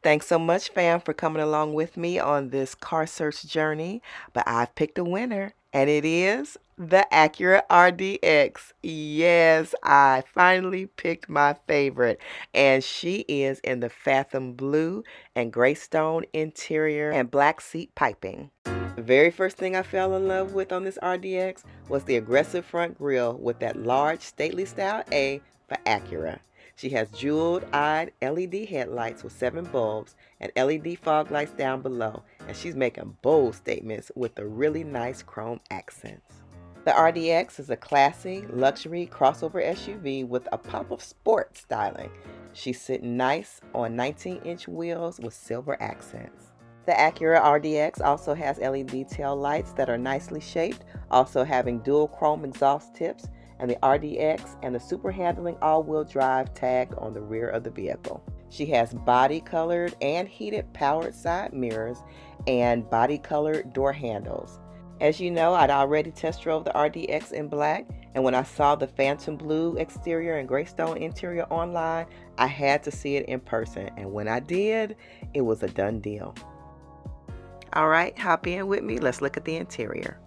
Thanks so much, fam, for coming along with me on this car search journey. But I've picked a winner, and it is the Acura RDX. Yes, I finally picked my favorite, and she is in the Fathom blue and gray stone interior and black seat piping. The very first thing I fell in love with on this RDX was the aggressive front grille with that large stately style A for Acura. She has jeweled-eyed LED headlights with 7 bulbs and LED fog lights down below, and she's making bold statements with the really nice chrome accents. The RDX is a classy, luxury crossover SUV with a pop of sport styling. She's sitting nice on 19-inch wheels with silver accents. The Acura RDX also has LED tail lights that are nicely shaped, also having dual chrome exhaust tips, and the RDX and the super handling all-wheel drive tagged on the rear of the vehicle. She has body-colored and heated powered side mirrors and body-colored door handles. As you know, I'd already test drove the RDX in black, and when I saw the Phantom blue exterior and graystone interior online, I had to see it in person, and when I did, it was a done deal. Alright, hop in with me, let's look at the interior.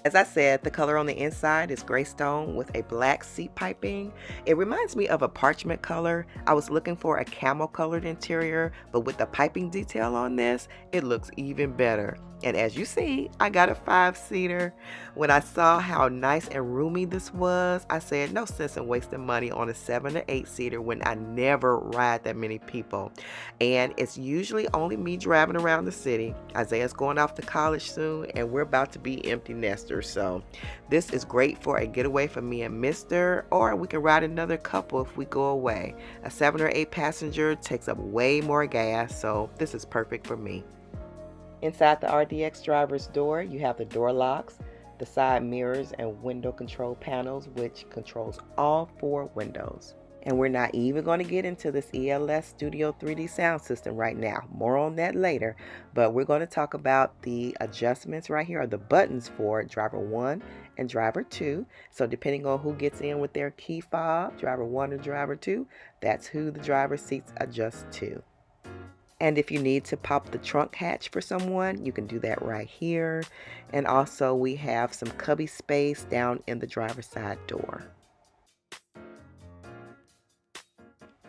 As I said, the color on the inside is gray stone with a black seat piping. It reminds me of a parchment color. I was looking for a camel colored interior, but with the piping detail on this, it looks even better. And as you see, I got a 5-seater. When I saw how nice and roomy this was, I said no sense in wasting money on a 7 or 8-seater when I never ride that many people. And it's usually only me driving around the city. Isaiah's going off to college soon, and we're about to be empty nesters. So this is great for a getaway for me and Mr. Or we can ride another couple if we go away. A 7 or 8 passenger takes up way more gas, so this is perfect for me. Inside the RDX driver's door, you have the door locks, the side mirrors, and window control panels, which controls all 4 windows. And we're not even going to get into this ELS Studio 3D sound system right now. More on that later. But we're going to talk about the adjustments right here, or the buttons for driver 1 and driver 2. So depending on who gets in with their key fob, driver 1 or driver 2, that's who the driver seats adjust to. And if you need to pop the trunk hatch for someone, you can do that right here. And also we have some cubby space down in the driver's side door.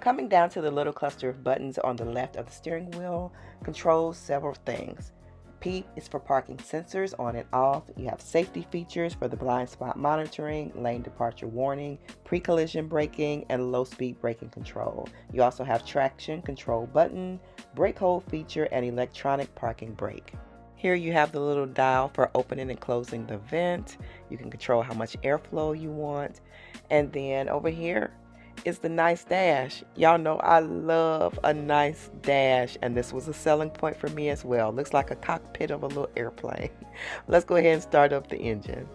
Coming down to the little cluster of buttons on the left of the steering wheel controls several things. P is for parking sensors on and off. You have safety features for the blind spot monitoring, lane departure warning, pre-collision braking, and low-speed braking control. You also have traction control button, brake hold feature, and electronic parking brake. Here you have the little dial for opening and closing the vent. You can control how much airflow you want. And then over here is the nice dash. Y'all know I love a nice dash, and this was a selling point for me as well. Looks like a cockpit of a little airplane. Let's go ahead and start up the engine.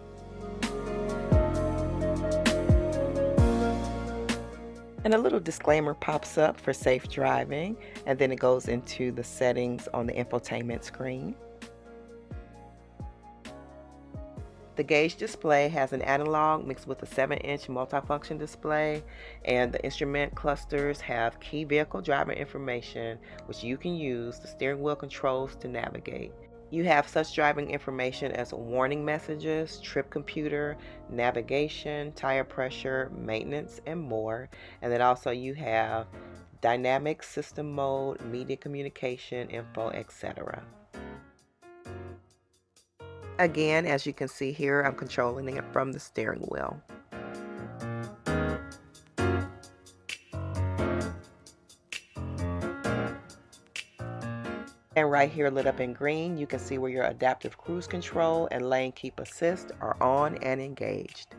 And a little disclaimer pops up for safe driving, and then it goes into the settings on the infotainment screen. The gauge display has an analog mixed with a 7-inch multifunction display, and the instrument clusters have key vehicle driver information, which you can use the steering wheel controls to navigate. You have such driving information as warning messages, trip computer, navigation, tire pressure, maintenance, and more. And then also you have dynamic system mode, media communication, info, etc. Again, as you can see here, I'm controlling it from the steering wheel. And right here lit up in green, you can see where your adaptive cruise control and lane keep assist are on and engaged.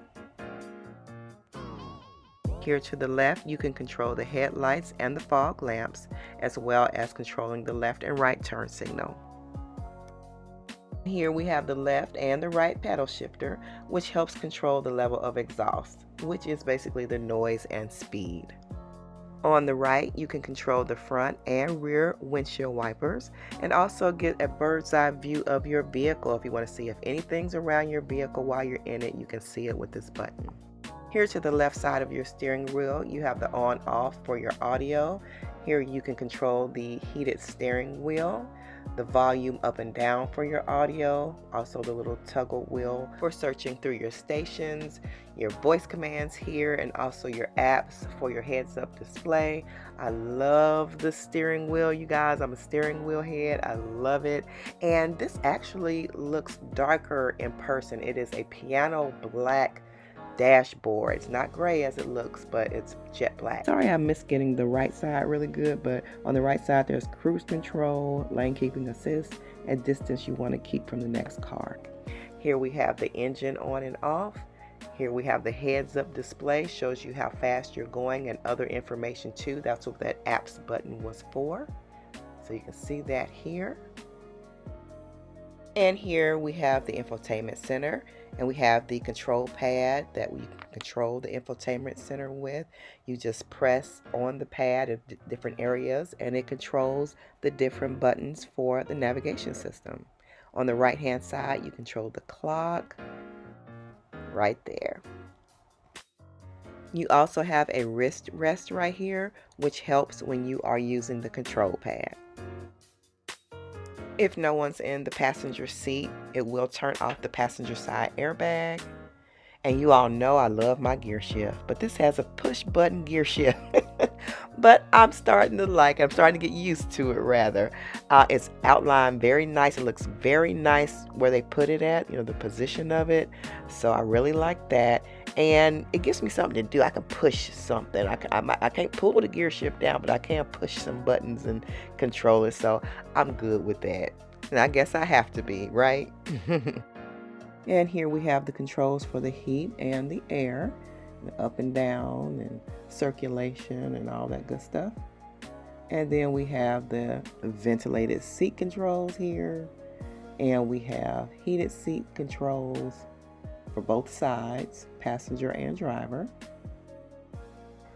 Here to the left, you can control the headlights and the fog lamps, as well as controlling the left and right turn signal. Here we have the left and the right pedal shifter, which helps control the level of exhaust, which is basically the noise and speed. On the right, you can control the front and rear windshield wipers, and also get a bird's eye view of your vehicle. If you want to see if anything's around your vehicle while you're in it, you can see it with this button. Here to the left side of your steering wheel, you have the on-off for your audio. Here you can control the heated steering wheel, the volume up and down for your audio, also the little toggle wheel for searching through your stations, your voice commands here, and also your apps for your heads-up display. I love the steering wheel, you guys. I'm a steering wheel head. I love it. And this actually looks darker in person. It is a piano black dashboard. It's not gray as it looks, but it's jet black. Sorry I missed getting the right side really good, but on the right side there's cruise control, lane keeping assist, and distance you want to keep from the next car. Here we have the engine on and off. Here we have the heads-up display, shows you how fast you're going and other information too. That's what that apps button was for. So you can see that here. And here we have the infotainment center, and we have the control pad that we control the infotainment center with. You just press on the pad in different areas and it controls the different buttons for the navigation system. On the right hand side you control the clock right there. You also have a wrist rest right here, which helps when you are using the control pad. If no one's in the passenger seat, it will turn off the passenger side airbag. And you all know I love my gear shift, but this has a push button gear shift. But I'm starting to get used to it rather. It's outlined very nice. It looks very nice where they put it at, the position of it. So I really like that. And it gives me something to do. I can push something. I can't pull the gear shift down, but I can push some buttons and control it. So I'm good with that. And I guess I have to be, right? And here we have the controls for the heat and the air, up and down and circulation and all that good stuff. And then we have the ventilated seat controls here, and we have heated seat controls for both sides, passenger and driver.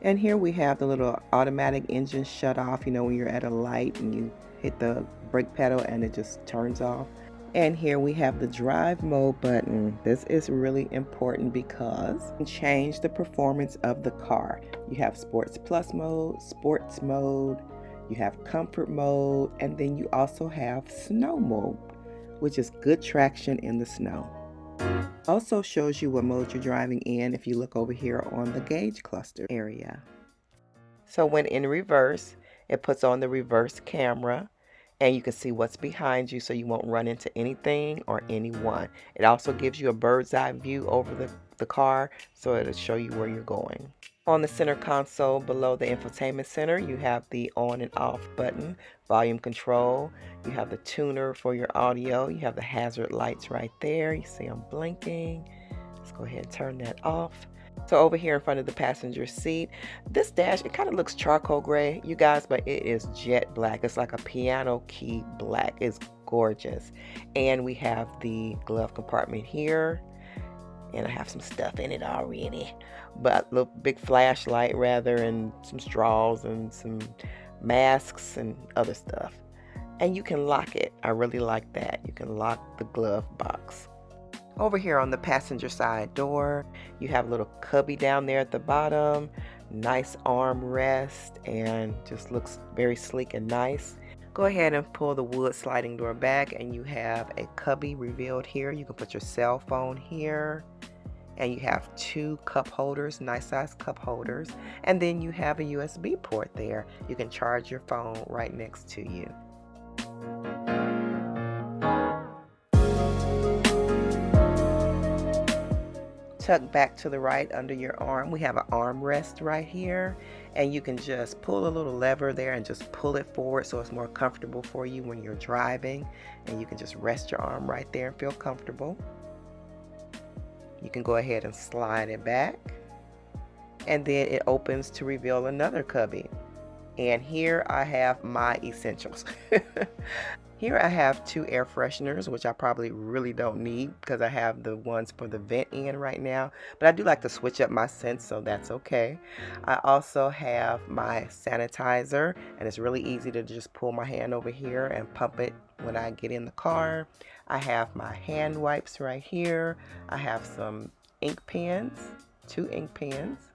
And here we have the little automatic engine shut off, when you're at a light and you hit the brake pedal and it just turns off. And here we have the drive mode button. This is really important because you can change the performance of the car. You have Sports Plus mode, Sports mode, you have Comfort mode, and then you also have Snow mode, which is good traction in the snow. Also shows you what mode you're driving in if you look over here on the gauge cluster area. So when in reverse, it puts on the reverse camera, and you can see what's behind you so you won't run into anything or anyone. It also gives you a bird's eye view over the car, so it'll show you where you're going. On the center console below the infotainment center, you have the on and off button, volume control. You have the tuner for your audio. You have the hazard lights right there. You see them blinking. Let's go ahead and turn that off. So over here in front of the passenger seat, this dash, it kind of looks charcoal gray, you guys, but it is jet black. It's like a piano key black. It's gorgeous. And we have the glove compartment here, and I have some stuff in it already, but a little big flashlight rather, and some straws and some masks and other stuff. And you can lock it. I really like that. You can lock the glove box. Over here on the passenger side door, you have a little cubby down there at the bottom, nice armrest, and just looks very sleek and nice. Go ahead and pull the wood sliding door back, and you have a cubby revealed here. You can put your cell phone here, and you have two cup holders, nice size cup holders, and then you have a USB port there. You can charge your phone right next to you. Tuck back to the right under your arm, we have an armrest right here, and you can just pull a little lever there and just pull it forward so it's more comfortable for you when you're driving, and you can just rest your arm right there and feel comfortable. You can go ahead and slide it back, and then it opens to reveal another cubby. And here I have my essentials. Here I have two air fresheners, which I probably really don't need because I have the ones for the vent in right now. But I do like to switch up my scents, so that's okay. I also have my sanitizer, and it's really easy to just pull my hand over here and pump it when I get in the car. I have my hand wipes right here. I have some ink pens, 2 ink pens.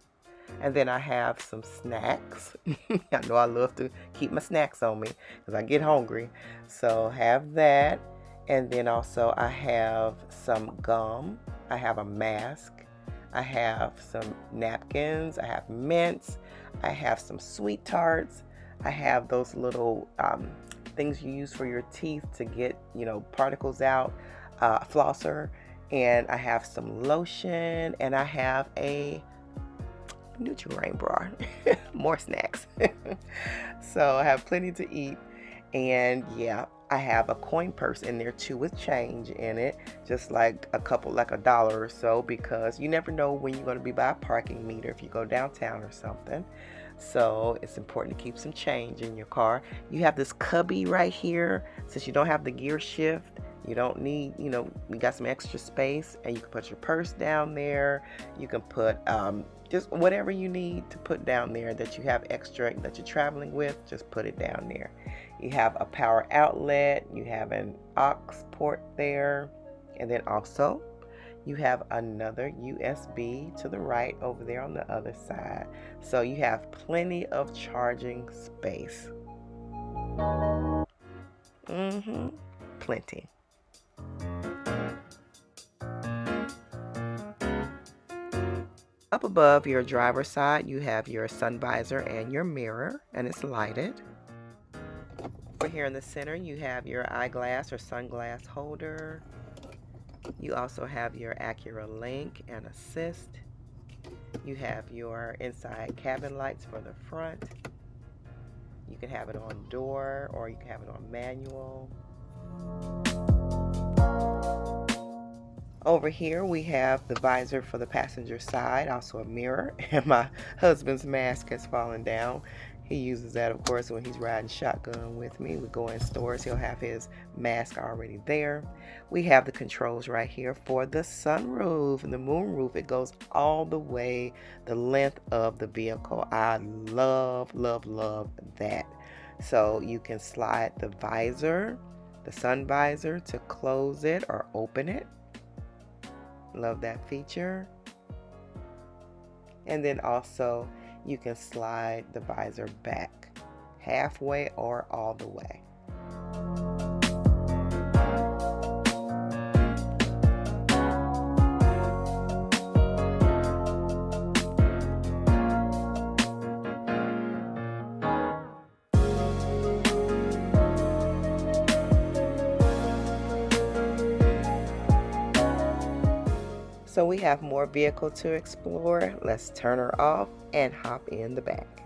And then I have some snacks. I know I love to keep my snacks on me because I get hungry. So have that. And then also I have some gum. I have a mask. I have some napkins. I have mints. I have some sweet tarts. I have those little things you use for your teeth to get, particles out, flosser. And I have some lotion. And I have a Nutri-Rain bar. More snacks. So I have plenty to eat. And yeah, I have a coin purse in there too with change in it, just like $1 or so, because you never know when you're going to be by a parking meter if you go downtown or something. So it's important to keep some change in your car. You have this cubby right here. Since you don't have the gear shift, you don't need, we got some extra space, and you can put your purse down there. You can put just whatever you need to put down there that you have extra that you're traveling with, just put it down there. You have a power outlet, you have an aux port there, and then also you have another USB to the right over there on the other side. So you have plenty of charging space. Plenty. Up above your driver's side, you have your sun visor and your mirror, and it's lighted. Over here in the center, you have your eyeglass or sunglass holder. You also have your Acura Link and Assist. You have your inside cabin lights for the front. You can have it on door or you can have it on manual. Over here we have the visor for the passenger side, also a mirror, and my husband's mask has fallen down. He uses that, of course, when he's riding shotgun with me. We go in stores, he'll have his mask already there. We have the controls right here for the sunroof and the moonroof. It goes all the way the length of the vehicle. I love, love, love that. So you can slide the visor, the sun visor, to close it or open it. Love that feature. And then also you can slide the visor back halfway or all the way. So we have more vehicle to explore. Let's turn her off and hop in the back.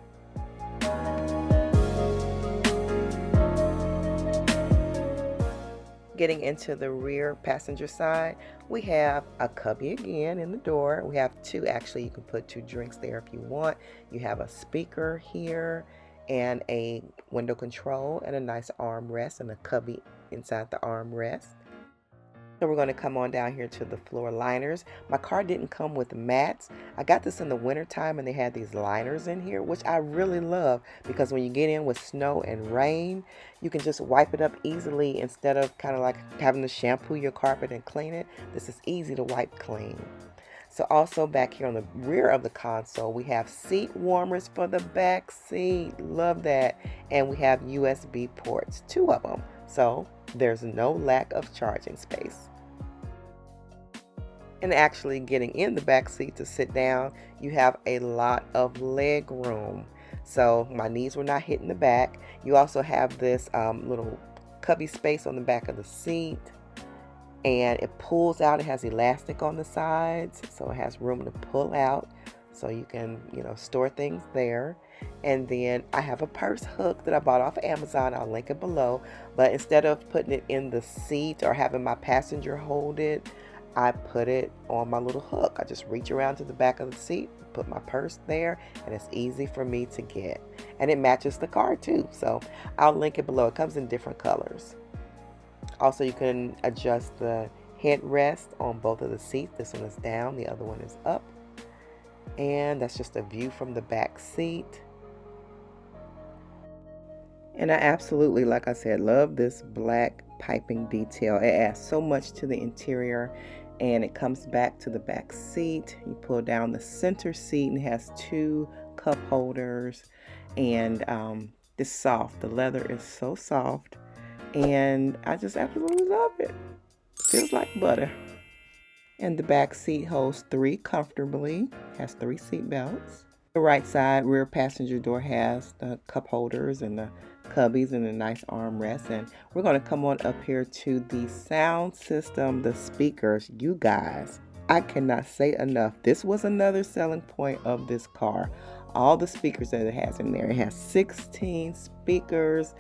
Getting into the rear passenger side, we have a cubby again in the door. We have two, actually. You can put 2 drinks there if you want. You have a speaker here and a window control and a nice armrest and a cubby inside the armrest. So we're going to come on down here to the floor liners. My car didn't come with mats. I got this in the winter time and they had these liners in here, which I really love because when you get in with snow and rain, you can just wipe it up easily instead of kind of like having to shampoo your carpet and clean it. This is easy to wipe clean. So also back here on the rear of the console, we have seat warmers for the back seat. Love that. And we have USB ports, 2 of them. So there's no lack of charging space. And actually getting in the back seat to sit down, you have a lot of leg room. So my knees were not hitting the back. You also have this little cubby space on the back of the seat. And it pulls out. It has elastic on the sides, so it has room to pull out. So you can, store things there. And then I have a purse hook that I bought off of Amazon. I'll link it below. But instead of putting it in the seat or having my passenger hold it, I put it on my little hook. I just reach around to the back of the seat, put my purse there, and it's easy for me to get. And it matches the car too. So I'll link it below. It comes in different colors. Also, you can adjust the headrest on both of the seats. This one is down, the other one is up. And that's just a view from the back seat. And I absolutely, like I said, love this black piping detail. It adds so much to the interior. and it comes back to the back seat. You pull down the center seat and it has 2 cup holders, and it's soft. The leather is so soft, and I just absolutely love it. Feels like butter. And the back seat holds 3 comfortably. Has 3 seat belts. The right side rear passenger door has the cup holders and the cubbies and a nice armrest. And we're going to come on up here to the sound system, the speakers. You guys, I cannot say enough. This was another selling point of this car. All the speakers that it has in there. It has 16 speakers.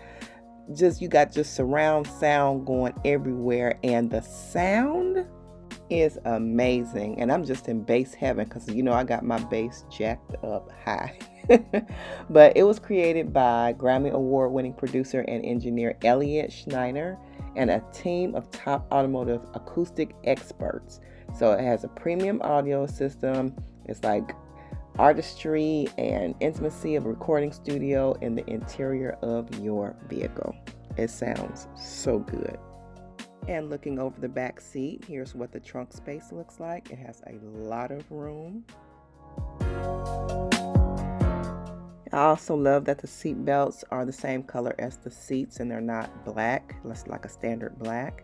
You got just surround sound going everywhere, and the sound is amazing. And I'm just in bass heaven because I got my bass jacked up high. But it was created by Grammy Award winning producer and engineer Elliot Schneider and a team of top automotive acoustic experts. So it has a premium audio system. It's like artistry and intimacy of a recording studio in the interior of your vehicle. It sounds so good. And looking over the back seat, here's what the trunk space looks like. It has a lot of room. I also love that the seat belts are the same color as the seats and they're not black. It's like a standard black.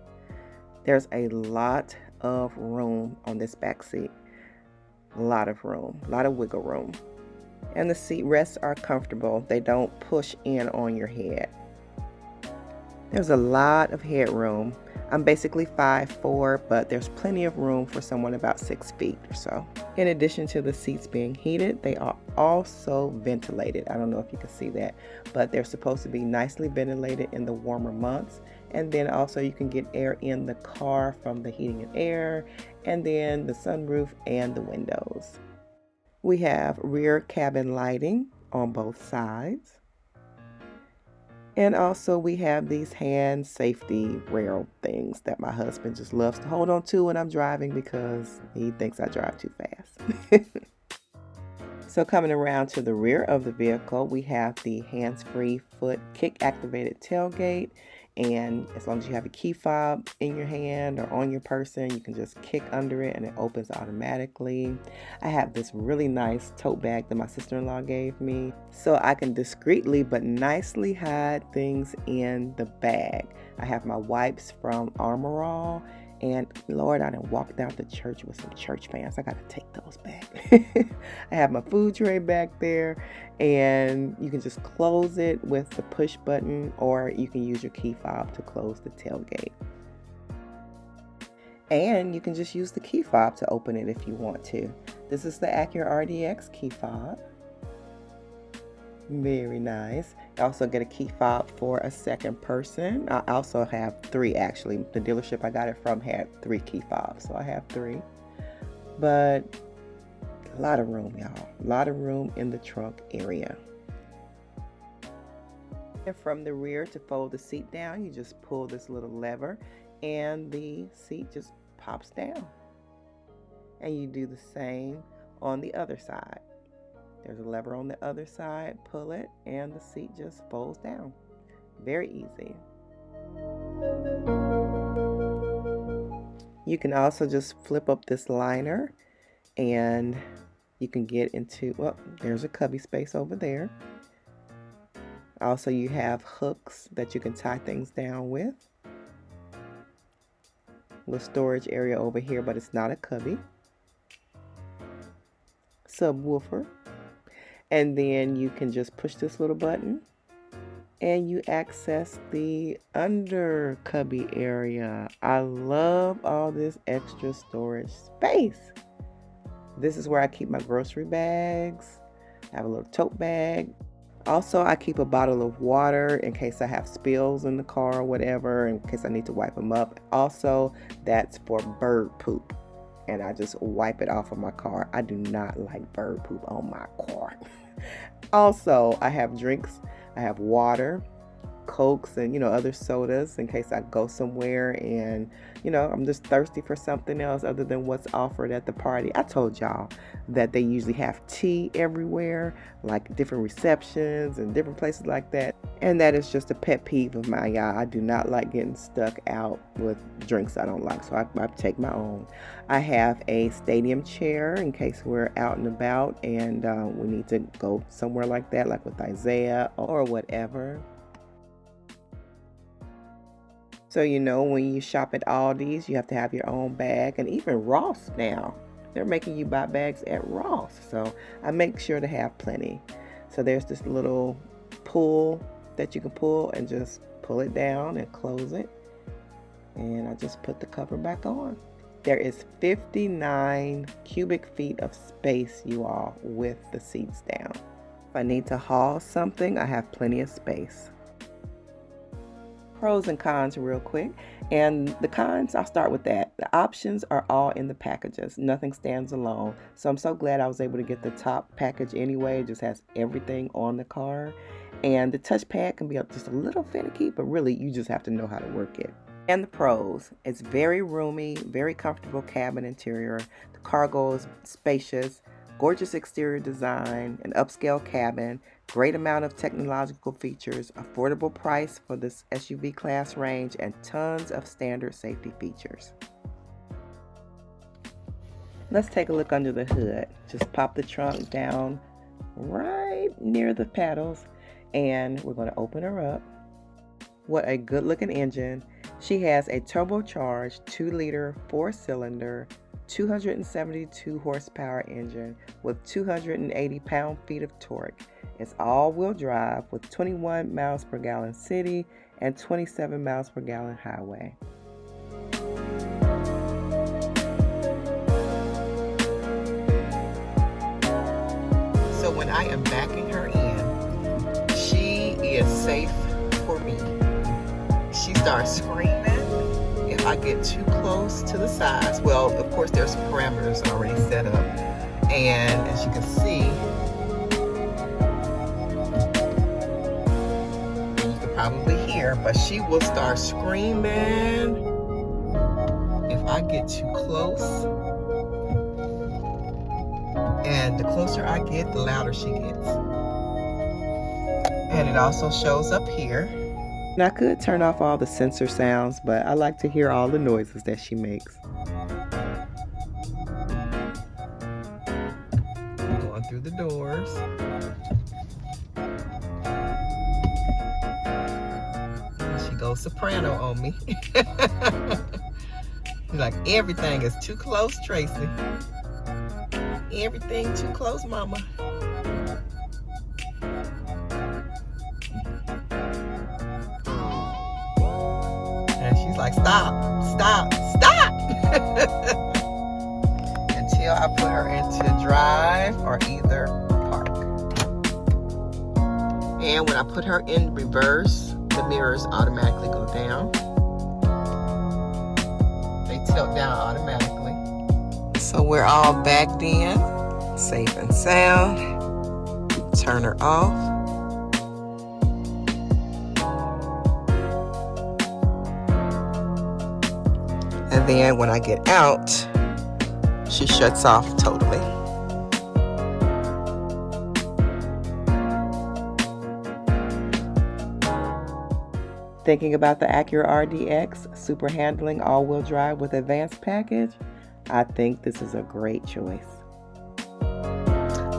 There's a lot of room on this back seat. A lot of room, a lot of wiggle room. And the seat rests are comfortable. They don't push in on your head. There's a lot of headroom. I'm basically 5'4", but there's plenty of room for someone about 6 feet or so. In addition to the seats being heated, they are also ventilated. I don't know if you can see that, but they're supposed to be nicely ventilated in the warmer months. And then also you can get air in the car from the heating and air, and then the sunroof and the windows. We have rear cabin lighting on both sides. And also we have these hand safety rail things that my husband just loves to hold on to when I'm driving because he thinks I drive too fast. So coming around to the rear of the vehicle, we have the hands-free foot kick activated tailgate. And as long as you have a key fob in your hand or on your person, you can just kick under it and it opens automatically. I have this really nice tote bag that my sister-in-law gave me, so I can discreetly but nicely hide things in the bag. I have my wipes from Armor All, and Lord, I done walked out to church with some church fans. I gotta take those back. I have my food tray back there, and you can just close it with the push button, or you can use your key fob to close the tailgate. And you can just use the key fob to open it if you want to. This is the Acura RDX key fob. Very nice. You also get a key fob for a second person. I also have 3 actually. The dealership I got it from had 3 key fobs, so I have 3. But a lot of room, y'all. A lot of room in the trunk area. And from the rear, to fold the seat down, you just pull this little lever and the seat just pops down. And you do the same on the other side. There's a lever on the other side, pull it, and the seat just folds down. Very easy. You can also just flip up this liner and you can get into, well, there's a cubby space over there. Also, you have hooks that you can tie things down with. A little storage area over here, but it's not a cubby. Subwoofer. And then you can just push this little button and you access the under cubby area. I love all this extra storage space. This is where I keep my grocery bags. I have a little tote bag. Also, I keep a bottle of water in case I have spills in the car or whatever, in case I need to wipe them up. Also, that's for bird poop. And I just wipe it off of my car. I do not like bird poop on my car. Also, I have drinks. I have water, Cokes and, other sodas in case I go somewhere and, I'm just thirsty for something else other than what's offered at the party. I told y'all that they usually have tea everywhere, like different receptions and different places like that. And that is just a pet peeve of mine, y'all. I do not like getting stuck out with drinks I don't like, so I take my own. I have a stadium chair in case we're out and about and we need to go somewhere like that, like with Isaiah or whatever. So, when you shop at Aldi's, you have to have your own bag, and even Ross now, they're making you buy bags at Ross. So I make sure to have plenty. So there's this little pull that you can pull and just pull it down and close it. And I just put the cover back on. There is 59 cubic feet of space, you all, with the seats down. If I need to haul something, I have plenty of space. Pros and cons real quick. And the cons, I'll start with that. The options are all in the packages. Nothing stands alone. So I'm so glad I was able to get the top package anyway. It just has everything on the car. And the touchpad can be just a little finicky, but really you just have to know how to work it. And the pros, it's very roomy, very comfortable cabin interior. The cargo is spacious, gorgeous exterior design, an upscale cabin, great amount of technological features, affordable price for this SUV class range, and tons of standard safety features. Let's take a look under the hood. Just pop the trunk down right near the pedals, and we're going to open her up. What a good looking engine. She has a turbocharged 2-liter 4-cylinder 272 horsepower engine with 280 pound-feet of torque. It's all-wheel drive with 21 miles per gallon city and 27 miles per gallon highway. So when I am backing her in, she is safe for me. She starts screaming if I get too close to the sides. Well, of course, there's parameters already set up. And as you can see, and you can probably hear, but she will start screaming if I get too close. And the closer I get, the louder she gets. And it also shows up here. And I could turn off all the sensor sounds, but I like to hear all the noises that she makes. Going through the doors. And she goes soprano on me. Like, everything is too close, Tracie. Everything too close, mama. And she's like, stop, stop, stop. Until I put her into drive or either park. And when I put her in reverse, the mirrors automatically go down. They tilt down automatically. So we're all backed in, safe and sound. Turn her off. And then when I get out, she shuts off totally. Thinking about the Acura RDX, super handling, all-wheel drive with advanced package? I think this is a great choice.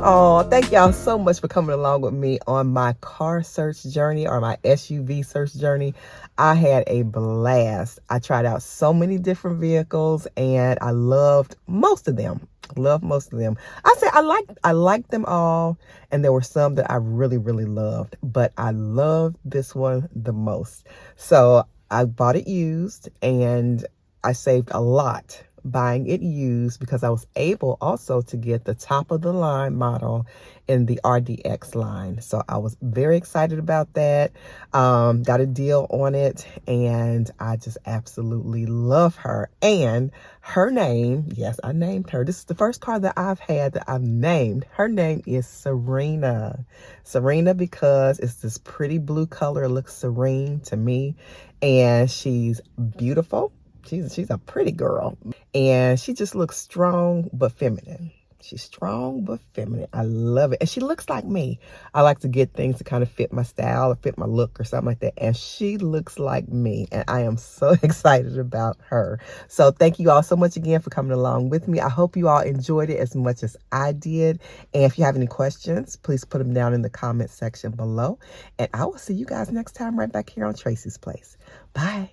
Oh, thank y'all so much for coming along with me on my car search journey or my SUV search journey. I had a blast. I tried out so many different vehicles and I loved most of them. I liked them all, and there were some that I really, really loved, but I loved this one the most. So I bought it used and I saved a lot buying it used because I was able also to get the top of the line model in the RDX line. So I was very excited about that. Got a deal on it, and I just absolutely love her. And her name, yes, I named her. This is the first car that I've had that I've named. Her name is Serena. Serena, because it's this pretty blue color. It looks serene to me, and she's beautiful. She's a pretty girl, and she just looks strong but feminine. She's strong but feminine. I love it. And she looks like me. I like to get things to kind of fit my style or fit my look or something like that. And she looks like me. And I am so excited about her. So thank you all so much again for coming along with me. I hope you all enjoyed it as much as I did. And if you have any questions, please put them down in the comment section below. And I will see you guys next time right back here on Tracie's Place. Bye.